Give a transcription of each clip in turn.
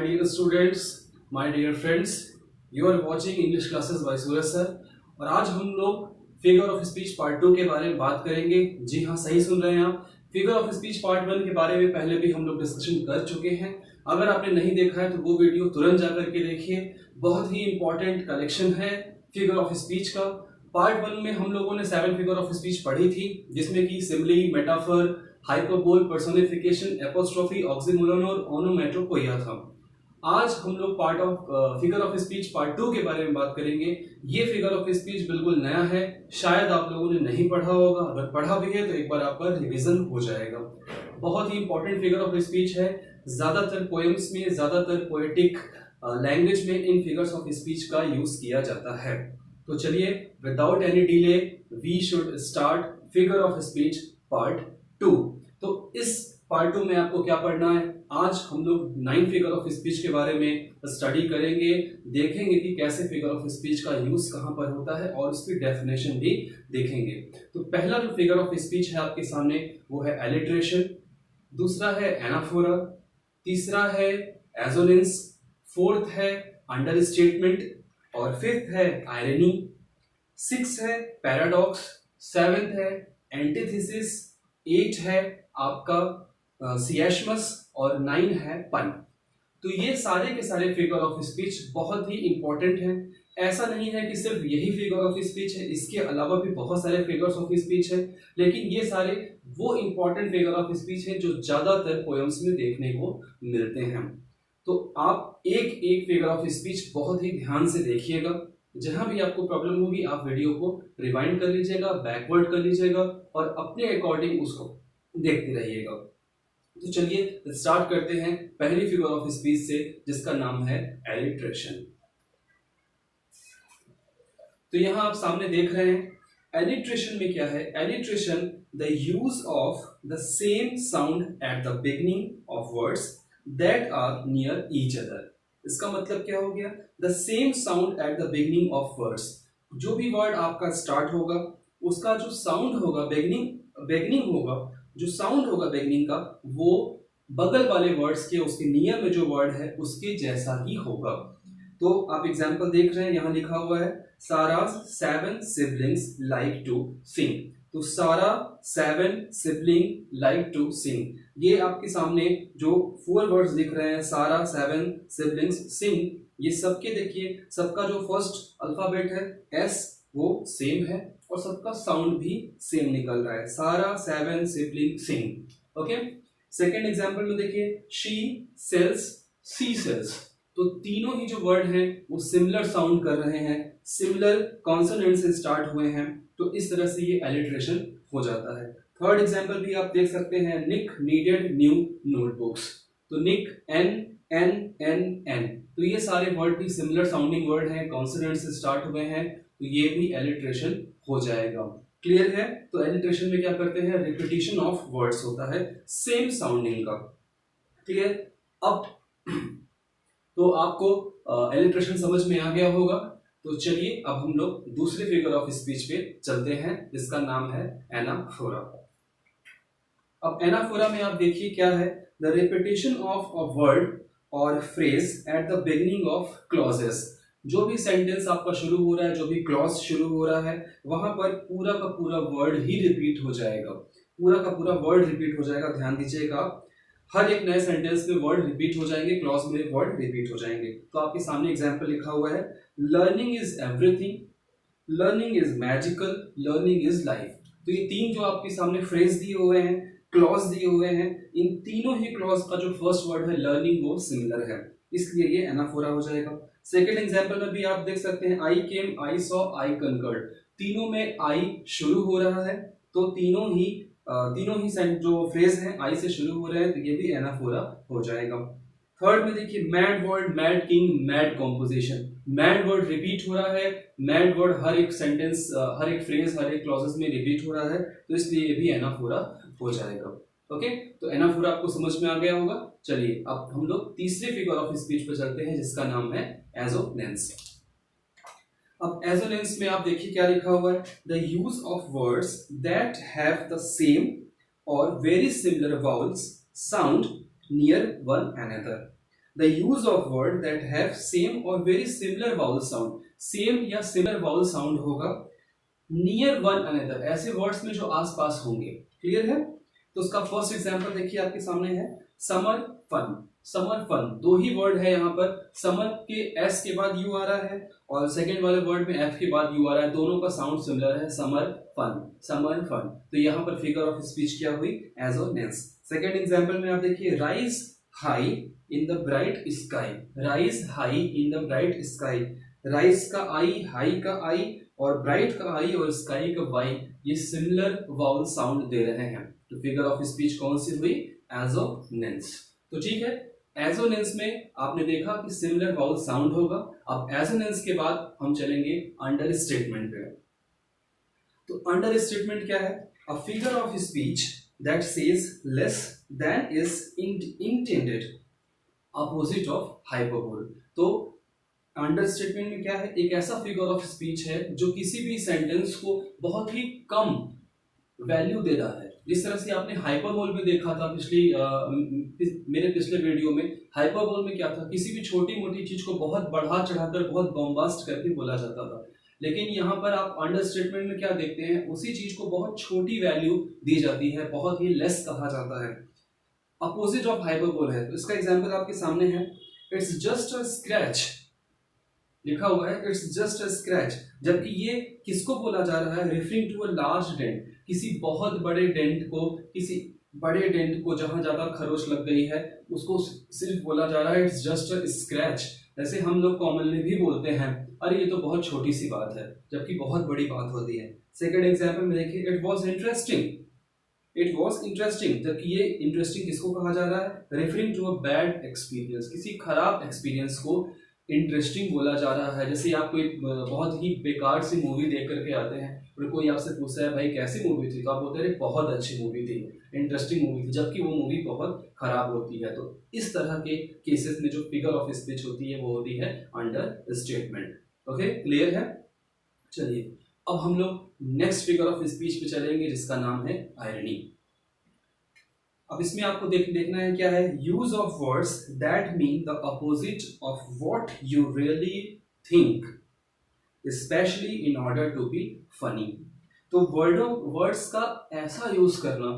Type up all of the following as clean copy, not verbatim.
dear students, my dear friends, you are watching English classes by Suraj sir. और आज हम लोग figure of speech part 2 के बारे में बात करेंगे। जी हाँ, सही सुन रहे हैं आप। फिगर ऑफ स्पीच पार्ट 1 के बारे में पहले भी हम लोग डिस्कशन कर चुके हैं। अगर आपने नहीं देखा है तो वो वीडियो तुरंत जाकर के देखिए। बहुत ही इंपॉर्टेंट कलेक्शन है फिगर ऑफ स्पीच का। पार्ट 1 में हम लोगों ने 7 फिगर ऑफ स्पीच पढ़ी थी, जिसमें कि simile, metaphor, hyperbole, personification, apostrophe, oxymoron और ओनोमेटोपोइया था। आज हम लोग part of figure of speech part 2 के बारे में बात करेंगे। ये फिगर ऑफ स्पीच बिल्कुल नया है, शायद आप लोगों ने नहीं पढ़ा होगा। अगर पढ़ा भी है तो एक बार आपका रिवीजन हो जाएगा। बहुत ही इंपॉर्टेंट फिगर ऑफ स्पीच है। ज्यादातर पोएम्स में, ज्यादातर पोएटिक लैंग्वेज में इन फिगर्स ऑफ स्पीच का यूज किया जाता है। तो चलिए, without any delay we should start figure of speech part 2। तो इस पार्ट 2 में आपको क्या पढ़ना है? आज हम लोग 9 फिगर ऑफ स्पीच के बारे में स्टडी करेंगे, देखेंगे कि कैसे फिगर ऑफ स्पीच का यूज कहां पर होता है और इसकी डेफिनेशन भी देखेंगे। तो पहला जो फिगर ऑफ स्पीच है आपके सामने वो है एलिट्रेशन, दूसरा है एनाफोरा, तीसरा है एजोनेंस, फोर्थ है अंडरस्टेटमेंट और फिफ्थ है आयरनी, सिक्स है पैराडॉक्स, सेवेंथ है एंटीथेसिस, 8 है आपका सिएशमस और 9 है पन। तो ये सारे के सारे फिगर ऑफ स्पीच बहुत ही इंपॉर्टेंट हैं। ऐसा नहीं है कि सिर्फ यही फिगर ऑफ स्पीच है, इसके अलावा भी बहुत सारे फिगर्स ऑफ स्पीच है, लेकिन ये सारे वो इंपॉर्टेंट फिगर ऑफ स्पीच है जो ज्यादातर पोएम्स में देखने को मिलते हैं। तो आप एक एक फिगर ऑफ स्पीच बहुत ही ध्यान से देखिएगा। जहां भी आपको प्रॉब्लम होगी आप वीडियो को रिवाइंड कर लीजिएगा, बैकवर्ड कर लीजिएगा और अपने अकॉर्डिंग उसको देखते रहिएगा। तो चलिए स्टार्ट करते हैं पहली फिगर ऑफ स्पीच से, जिसका नाम है एलिट्रेशन। तो यहां आप सामने देख रहे हैं एलिट्रेशन में क्या है। Alliteration the use of the same sound at the beginning of words that are near each other. इसका मतलब क्या हो गया? The same sound at the beginning of words. जो भी वर्ड आपका स्टार्ट होगा उसका जो साउंड होगा, बिगिनिंग होगा, जो साउंड होगा बिगिनिंग का, वो बगल वाले वर्ड्स के, उसके नियर में जो वर्ड है उसके जैसा ही होगा। तो आप एग्जांपल देख रहे हैं, यहां लिखा हुआ है सारा's 7 siblings like to sing। तो सारा 7 सिबलिंग लाइक टू सिंग, ये आपके सामने जो 4 वर्ड्स दिख रहे हैं, सारा, 7 सिबलिंग्स, सिंग, ये सबके देखिए, सबका जो फर्स्ट अल्फाबेट है एस वो सेम है और सबका साउंड भी सेम निकल रहा है, सारा, 7 सिबलिंग, सिंग। ओके, सेकेंड एग्जाम्पल में देखिए शी सेल्स, सी सेल्स। तो तीनों ही जो वर्ड हैं वो सिमिलर साउंड कर रहे हैं, सिमिलर कॉन्सोनेंट से स्टार्ट हुए हैं, तो इस तरह से ये एलिट्रेशन हो जाता है। थर्ड एग्जांपल भी आप देख सकते हैं, निक नीडेड न्यू नोटबुक्स। तो निक, एन एन एन एन, तो ये सारे वर्ड भी सिमिलर साउंडिंग वर्ड हैं, कॉन्सोनेंट से स्टार्ट हुए हैं, तो ये भी एलिट्रेशन हो जाएगा। क्लियर है? तो एलिट्रेशन में क्या करते हैं, रिपीटिशन ऑफ वर्ड्स होता है सेम साउंडिंग का। क्लियर? अब तो आपको एलिट्रेशन समझ में आ गया होगा। तो चलिए अब हम लोग दूसरे फिगर ऑफ स्पीच पे चलते हैं, जिसका नाम है एनाफोरा। अब एनाफोरा में आप देखिए क्या है, the repetition of a word or phrase at the beginning of clauses. जो भी सेंटेंस आपका शुरू हो रहा है, जो भी क्लॉज शुरू हो रहा है, वहां पर पूरा का पूरा वर्ड ही रिपीट हो जाएगा, पूरा का पूरा वर्ड रिपीट हो जाएगा। ध्यान दीजिएगा, हर एक नए सेंटेंस में वर्ड रिपीट हो जाएंगे, क्लॉज में वर्ड रिपीट हो जाएंगे। तो आपके सामने एग्जांपल लिखा हुआ है, learning is everything, learning is magical, learning is life. तो ये तीन जो आपके सामने फ्रेज दिए हुए हैं, क्लॉज दिए हुए हैं, इन तीनों ही क्लॉज का जो फर्स्ट वर्ड है लर्निंग वो सिमिलर है, इसलिए ये एनाफोरा हो जाएगा। सेकेंड एग्जाम्पल में भी आप देख सकते हैं, आई केम, आई सॉ, आई कंकर्ड। तीनों में आई शुरू हो रहा है, तो तीनों ही जो फ्रेज हैं आई से शुरू हो रहे हैं, तो ये भी एनाफोरा हो जाएगा। थर्ड में देखिए, mad word, mad king, mad composition. Mad word repeat हो रहा है, मैड वर्ड हर एक सेंटेंस, हर एक फ्रेज, हर एक क्लॉजेस में रिपीट हो रहा है, तो इसलिए ये भी एनाफोरा हो जाएगा। ओके, तो एनाफोरा आपको समझ में आ गया होगा। चलिए अब हम लोग तीसरे फिगर ऑफ स्पीच पर चलते हैं, जिसका नाम है एजोनेंस। अब एजोनेंस में आप देखिए क्या लिखा हुआ है, the use of words that have the same or very similar vowels sound near one another. The use of word that have same or very similar vowel sound, same या similar vowel sound होगा near one another, ऐसे words में जो आसपास होंगे। Clear है? तो उसका फर्स्ट एग्जांपल देखिए आपके सामने है, समर फन। समर फन, दो ही वर्ड है यहाँ पर, समर के एस के बाद यू आ रहा है और सेकेंड वाले वर्ड में एफ के बाद यू आ रहा है, दोनों का साउंड सिमिलर है, समर फन, समर फन। तो यहाँ पर फिगर ऑफ स्पीच क्या हुई, एजोनेंस। सेकेंड एग्जांपल में आप देखिए, rise high in the bright sky, rise high in the bright sky, rise का आई, हाई का आई और ब्राइट का आई और स्काई का वाई, ये सिमिलर वाउल साउंड दे रहे हैं। तो फिगर ऑफ स्पीच कौन सी हुई, एजोनेंस। तो ठीक है, एजोनेंस में आपने देखा कि सिमिलर वाउल साउंड होगा। अब एजोनेंस के बाद हम चलेंगे अंडर स्टेटमेंट पे। तो अंडर स्टेटमेंट क्या है, a figure of speech that says less than is intended, opposite of hyperbole. तो अंडर स्टेटमेंट में क्या है, एक ऐसा फिगर ऑफ स्पीच है जो किसी भी सेंटेंस को बहुत ही कम वैल्यू दे रहा है। जिस तरह से आपने हाइपरबोल में देखा था मेरे पिछले वीडियो में, हाइपरबोल में क्या था, किसी भी छोटी मोटी चीज को बहुत बढ़ा चढ़ाकर बहुत बॉम्बास्ट करके बोला जाता था। लेकिन यहाँ पर आप अंडर स्टेटमेंट में क्या देखते हैं, उसी चीज को बहुत छोटी वैल्यू दी जाती है, बहुत ही लेस कहा जाता है, अपोजिट ऑफ हाइपरबोल है। तो इसका एग्जाम्पल आपके सामने है, इट्स जस्ट अ स्क्रैच, लिखा हुआ है इट्स जस्ट अ स्क्रैच, जबकि ये किसको बोला जा रहा है, referring to a large dent, किसी बहुत बड़े डेंट को, किसी बड़े डेंट को जहां ज्यादा खरोच लग गई है उसको सिर्फ बोला जा रहा है इट्स जस्ट अ स्क्रैच। जैसे हम लोग कॉमनली भी बोलते हैं अरे ये तो बहुत छोटी सी बात है, जबकि बहुत बड़ी बात होती है। सेकंड एग्जांपल में देखिए, it was interesting, it was interesting, जबकि ये इंटरेस्टिंग किसको कहा जा रहा है, referring to a bad experience, किसी खराब एक्सपीरियंस को इंटरेस्टिंग बोला जा रहा है। जैसे आप कोई बहुत ही बेकार सी मूवी देख करके आते हैं और कोई आपसे पूछता है भाई कैसी मूवी थी, तो आप बोलते हैं बहुत अच्छी मूवी थी, इंटरेस्टिंग मूवी थी, जबकि वो मूवी बहुत खराब होती है। तो इस तरह के केसेस में जो फिगर ऑफ स्पीच होती है वो होती है अंडर स्टेटमेंट। ओके, क्लियर है? चलिए अब हम लोग नेक्स्ट फिगर ऑफ स्पीच पे चलेंगे जिसका नाम है आयरनी। अब इसमें आपको देखना है क्या है, use of words that mean the opposite of what you really think, especially in order to be funny. तो वर्ड्स का ऐसा यूज करना,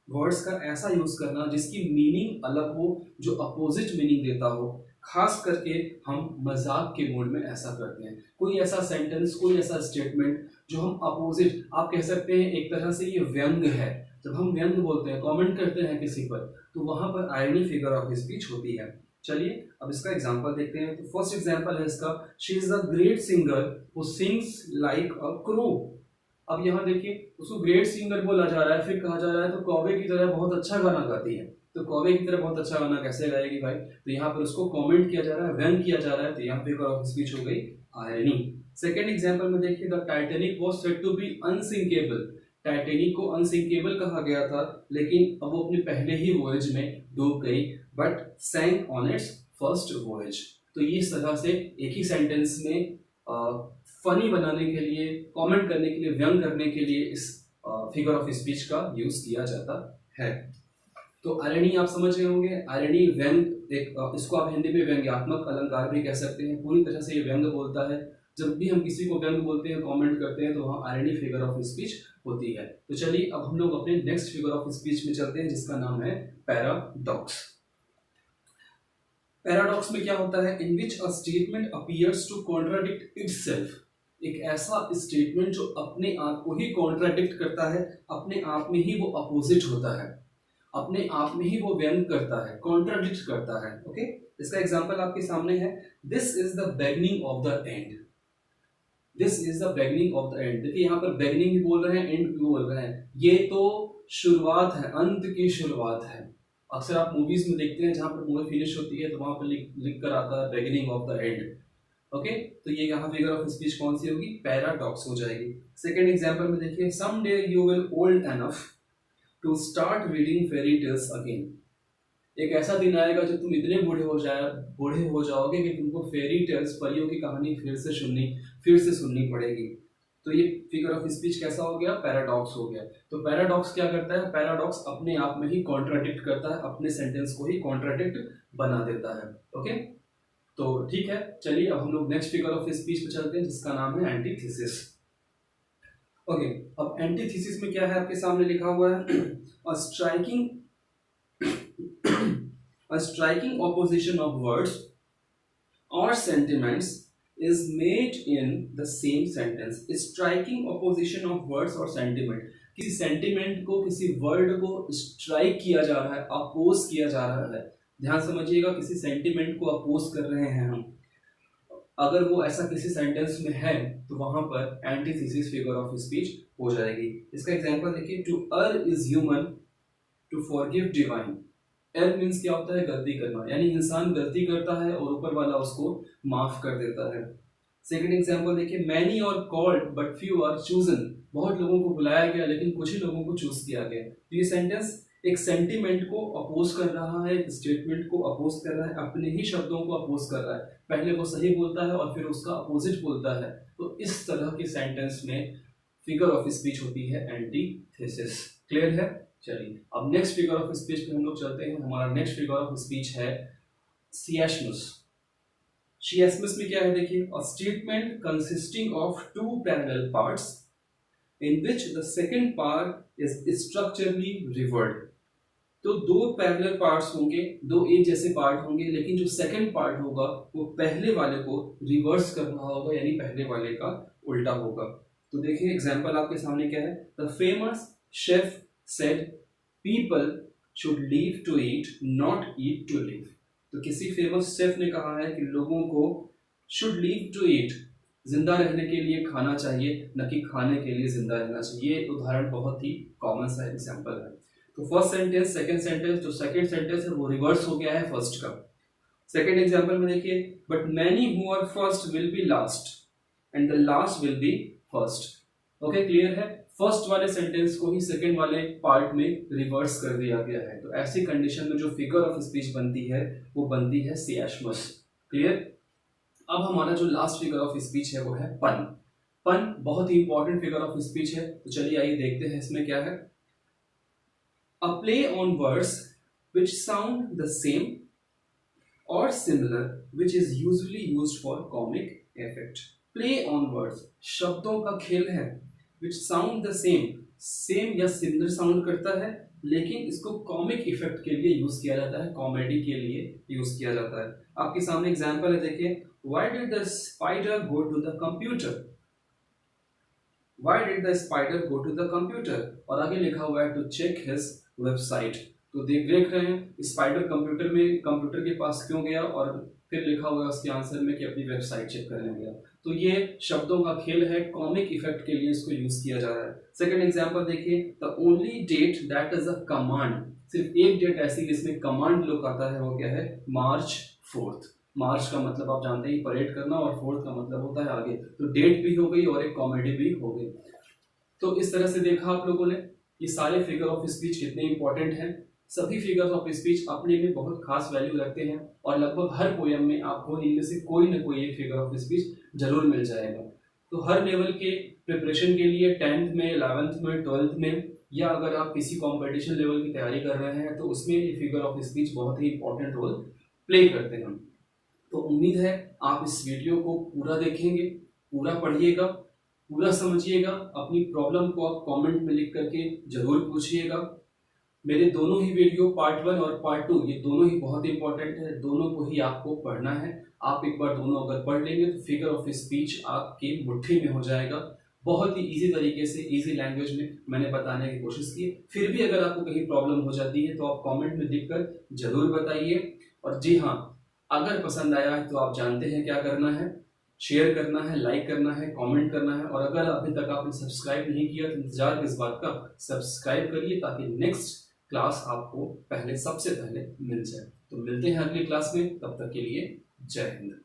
वर्ड्स का ऐसा यूज करना जिसकी मीनिंग अलग हो, जो अपोजिट मीनिंग देता हो, खास करके हम मजाक के मूड में ऐसा करते हैं। कोई ऐसा सेंटेंस, कोई ऐसा स्टेटमेंट जो हम अपोजिट, आप कह सकते हैं एक तरह से ये व्यंग है। जब हम व्यंग बोलते हैं, कमेंट करते हैं किसी पर, तो वहां पर आयरनी फिगर ऑफ स्पीच होती है। चलिए अब इसका एग्जांपल देखते हैं। तो फर्स्ट एग्जांपल है इसका, she is a great singer who sings like a crow. अब यहाँ देखिए उसको ग्रेट सिंगर बोला जा रहा है, फिर कहा जा रहा है तो कौवे की तरह बहुत अच्छा गाना गाती है। तो कौवे की तरह बहुत अच्छा गाना कैसे गाएगी भाई, तो यहाँ पर उसको कमेंट किया जा रहा है, व्यंग किया जा रहा है, तो यहाँ फिगर ऑफ स्पीच हो गई आयरनी। सेकेंड एग्जाम्पल में देखिए, the Titanic was said to be unsinkable. Titanic को अनसिंकेबल कहा गया था, लेकिन अब वो अपने पहले ही वॉयज में डूब गई, but sank on its first voyage. तो ये इस तरह से एक ही सेंटेंस में फनी बनाने के लिए, कमेंट करने के लिए, व्यंग करने के लिए इस फिगर ऑफ स्पीच का यूज किया जाता है। तो आयरनी आप समझ गए होंगे, आयरनी व्यंग, एक इसको आप हिंदी में व्यंग्यात्मक अलंकार भी कह सकते हैं। पूरी तरह से ये व्यंग बोलता है। जब भी हम किसी को व्यंग बोलते हैं, कमेंट करते हैं, तो वहाँ आयरनी फिगर ऑफ स्पीच होती है। तो चलिए अब हम लोग अपने नेक्स्ट फिगर ऑफ स्पीच में चलते हैं जिसका नाम है पैराडॉक्स। पैराडॉक्स में क्या होता है, in which a statement appears to contradict itself. एक ऐसा स्टेटमेंट जो अपने आप को ही कॉन्ट्राडिक्ट करता है, अपने आप में ही वो अपोजिट होता है, अपने आप में ही वो व्यंग करता है, कॉन्ट्राडिक्ट करता है। ओके, इसका एग्जांपल आपके सामने है, this is the beginning of the end. This is the beginning of the end. देखिए यहाँ पर बिगिनिंग भी बोल रहे हैं, एंड भी बोल रहे हैं, ये तो शुरुआत है, अंत की शुरुआत है। अक्सर आप मूवीज में देखते हैं जहां पर मूवी फिनिश होती है तो वहां पर लिख कर आता है beginning of the end. Okay, तो ये यहाँ फिगर ऑफ स्पीच कौन सी होगी, पैराडॉक्स हो जाएगी। सेकेंड एग्जाम्पल में देखिए, some day you will old enough to start reading fairy tales again. एक ऐसा दिन आएगा जब तुम इतने बूढ़े हो जाओगे कि तुमको फेरी टेल्स, परियों की कहानी फिर से सुननी पड़ेगी। तो ये फिगर ऑफ स्पीच कैसा हो गया, पैराडॉक्स हो गया। तो पैराडॉक्स क्या करता है, पैराडॉक्स अपने आप में ही कॉन्ट्राडिक्ट करता है, अपने सेंटेंस को ही कॉन्ट्राडिक्ट बना देता है। ओके, तो ठीक है, चलिए अब हम लोग नेक्स्ट फिगर ऑफ स्पीच पे चलते हैं जिसका नाम है एंटीथेसिस। ओके, अब एंटीथेसिस में क्या है आपके सामने लिखा हुआ है, a striking opposition of words और sentiments is made in the same sentence. Striking opposition of words और sentiment, किसी सेंटिमेंट को, किसी वर्ड को स्ट्राइक किया जा रहा है, अपोज किया जा रहा है। ध्यान समझिएगा, किसी सेंटिमेंट को अपोज कर रहे हैं हम, अगर वो ऐसा किसी सेंटेंस में है तो वहां पर एंटीथेसिस फिगर ऑफ स्पीच हो जाएगी। इसका एग्जांपल देखिए, to err is human, to forgive divine। Error means क्या होता है, गलती करना, यानी इंसान गलती करता है और ऊपर वाला उसको माफ कर देता है। सेकंड एग्जांपल देखिए, many are called but few are chosen. बहुत लोगों को बुलाया गया लेकिन कुछ ही लोगों को चूज किया गया। तो ये सेंटेंस एक सेंटिमेंट को अपोज कर रहा है, एक स्टेटमेंट को अपोज कर रहा है, अपने ही शब्दों को अपोज कर रहा है। पहले वो सही बोलता है और फिर उसका अपोजिट बोलता है। तो इस तरह के सेंटेंस में फिगर ऑफ स्पीच होती है एंटीथेसिस। क्लियर है? चलिए अब नेक्स्ट फिगर ऑफ स्पीच पे हम लोग चलते हैं। हमारा नेक्स्ट फिगर ऑफ स्पीच है सियाशमस। सियाशमस में क्या है देखिए, a statement consisting of two parallel parts in which the second part is structurally reversed. तो दो पैरेलल पार्ट्स होंगे, दो एक जैसे पार्ट होंगे, लेकिन जो सेकंड पार्ट होगा वो पहले वाले को रिवर्स कर रहा होगा, यानी पहले वाले का उल्टा होगा। तो देखिए एग्जांपल आपके सामने क्या है, the famous chef said people should live to eat not eat to live। तो किसी फेमस शेफ ने कहा है कि लोगों को should live to eat, जिंदा रहने के लिए खाना चाहिए, न कि खाने के लिए जिंदा रहना चाहिए। ये उदाहरण बहुत ही कॉमन सा एग्जांपल है। तो फर्स्ट सेंटेंस, सेकंड सेंटेंस, जो सेकंड सेंटेंस है वो रिवर्स हो गया है फर्स्ट का। सेकंड एग्जांपल में देखिए, but many who are first will be last and the last will be first. Okay, clear है? फर्स्ट वाले सेंटेंस को ही सेकंड वाले पार्ट में रिवर्स कर दिया गया है। तो ऐसी कंडीशन में जो फिगर ऑफ स्पीच बनती है वो बनती है सियाशमस। क्लियर? अब हमारा जो लास्ट फिगर ऑफ स्पीच है वो है पन। पन बहुत ही इंपॉर्टेंट फिगर ऑफ स्पीच है। तो चलिए आइए देखते हैं इसमें क्या है। A play on words which sound the same or similar which is usually used for comic effect. Play on words, शब्दों का खेल है, which sound the same, same या सिमिलर साउंड करता है, लेकिन इसको कॉमिक इफेक्ट के लिए यूज किया जाता है, कॉमेडी के लिए यूज किया जाता है। आपके सामने एग्जांपल है देखिए, why did the spider go to the computer? Why did the spider go to the computer? और आगे लिखा हुआ है to check his website। तो देख रहे हैं स्पाइडर कंप्यूटर के पास क्यों गया, और फिर लिखा हुआ है उसके आंसर में कि अपनी वेबसाइट चेक करने गया। तो ये शब्दों का खेल है, कॉमिक इफेक्ट के लिए इसको यूज किया जा रहा है। सेकंड एग्जांपल देखिए, the only date that is a command. सिर्फ एक डेट ऐसी जिसमें कमांड लुक आता है वो क्या है, मार्च 4th। मार्च का मतलब आप जानते हैं परेड करना, और 4th का मतलब होता है आगे। तो डेट भी हो गई और एक कॉमेडी भी हो गई। तो इस तरह से देखा आप लोगों ने ये सारे फिगर ऑफ स्पीच कितने इंपॉर्टेंट हैं। सभी फिगर्स ऑफ स्पीच अपने में बहुत खास वैल्यू रखते हैं, और लगभग हर पोएम में आपको इनमें से कोई ना कोई एक फिगर ऑफ स्पीच जरूर मिल जाएगा। तो हर लेवल के प्रिपरेशन के लिए 10th में, 11th में, 12th में, या अगर आप किसी कंपटीशन लेवल की तैयारी कर रहे हैं तो उसमें ये फिगर ऑफ स्पीच बहुत ही इंपॉर्टेंट रोल प्ले करते हैं। तो उम्मीद है आप इस वीडियो को पूरा देखेंगे, पूरा पढ़िएगा, पूरा समझिएगा। अपनी प्रॉब्लम को आप कमेंट में लिख करके जरूर पूछिएगा। मेरे दोनों ही वीडियो पार्ट 1 और पार्ट 2 ये दोनों ही बहुत इंपॉर्टेंट है, दोनों को ही आपको पढ़ना है। आप एक बार दोनों अगर पढ़ लेंगे तो फिगर ऑफ स्पीच आपकी मुट्ठी में हो जाएगा। बहुत ही इजी तरीके से, इजी लैंग्वेज में मैंने बताने की कोशिश की। फिर भी अगर आपको कहीं प्रॉब्लम हो जाती है तो आप कमेंट में लिखकर जरूर बताइए। और जी हाँ, अगर पसंद आया है तो आप जानते हैं क्या करना है, शेयर करना है, लाइक करना है, कमेंट करना है। और अगर अभी तक आपने सब्सक्राइब नहीं किया तो इंतजार किस बात का, सब्सक्राइब करिए ताकि नेक्स्ट क्लास आपको सबसे पहले मिल जाए। तो मिलते हैं अगली क्लास में, तब तक के लिए जय हिंद।